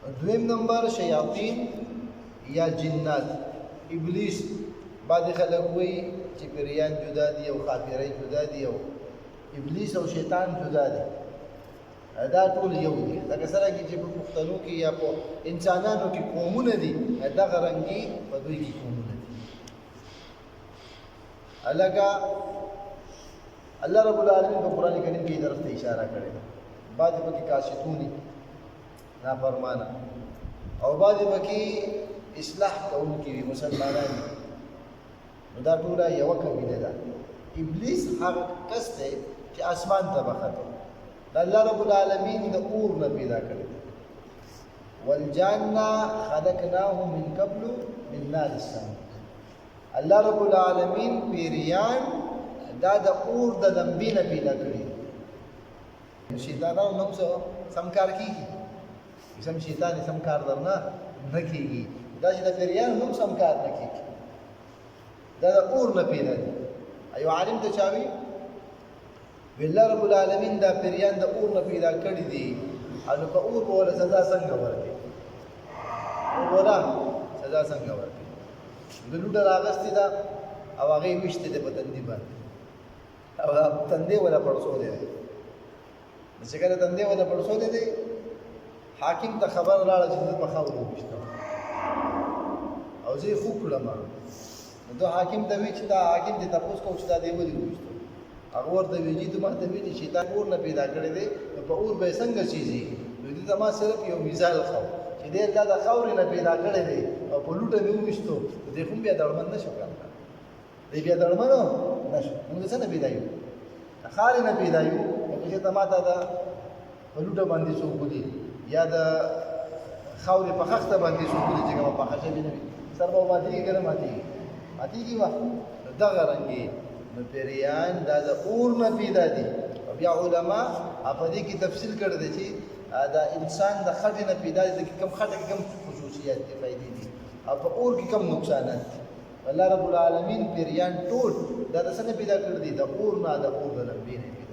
دویم نمبر شیاطین یا جنات ابلیس. بعضې خلک وایي چې پیریان جدا دي او خاپیرۍ جدا دي او ابلیس او شیطان جدا دي. دا ټول یو دي. لکه څرنګه چې په پښتنو کې یا په انسانانو کې قومونه دي، دغه رنګې په دوی کې قومونه دي. لکه الله رب العالمین په قرآن کریم کې طرف ته اشاره کړې ده. بعضې پکې قاسطون دي، نافرمانه، او بعضې پکې اصلاح کوونکي وي، مسلمانان دي. نو دا ټوله یوه قبیله ده. ابلیس هغه کس دی چې اسمان ته بخته، د الله رب العالمین د اور نه پیدا کړی دی. والجان خلقناه من قبل من نار السموم. الله رب العالمین پیریان دا د اور د لمبې نه پیدا کړي. شیطانانو هم سم کار کېږي، سم شیطان سم کار درنه نه کېږي، دا چې د پیریانو هم سم کار نه کېږي، دا د اور نه پیدا دي. ایو عالم ته چا وي الله رب العالمین دا پیریان د اور نه پیدا کړي دي، نو په اور به وله سزا څنګه ورکړي؟ اور وله سزا څنګه ورکړي؟ د لوټه راغستې ده او هغې یې ویشتې ده په تندي باندې، او تندی وله پړسولی دی. چې کله تندی وله پړسولی دی، حاکم ته خبر راړه چې زه په خاورو وویشتم او زه یې خوږ کړم. نو ته حاکم ته وایي چې دا حاکم دې تپوس کوو چې دا دې ولې وویشتو؟ هغه ورته وایي چې ته ماته وایي چې شیطان اور نه پیدا کړی دی، نو په اور به یې څنګه چیزېږي؟ نو دې ته ما صرف یو مثال ښو چې دی دا د خاورې نه پیدا کړی دی او په لوټه مې وویشتو، دی خو هم بیا دړمن نه شو کړی، دی بیا دړمن نه شو. موږ څه نه پیدا یو؟ د خاورې نه پیدا یو. چې ته ماته د په لوټه باندې څوک ولي یا د خاورې په خښته باندې څوک ولي چې کومه پخه شوې نه وي، سر به ماتېږي که نه ماتېږي؟ ماتېږي وه. نو دغه رنګې نو پیریان دا د اور نه پیدا دي. او بیا علما په دې کې تفصیل کړی دی چې دا انسان د خټې نه پیدا دي، کوم خټه کې کوم خصوصیات دي، فایدې دي، او په اور کې کوم نقصانات دي. الله رب العالمین پیریان ټول دا د څه نه پیدا کړي دي؟ د اور نه، د اور د لمبې نه پیدا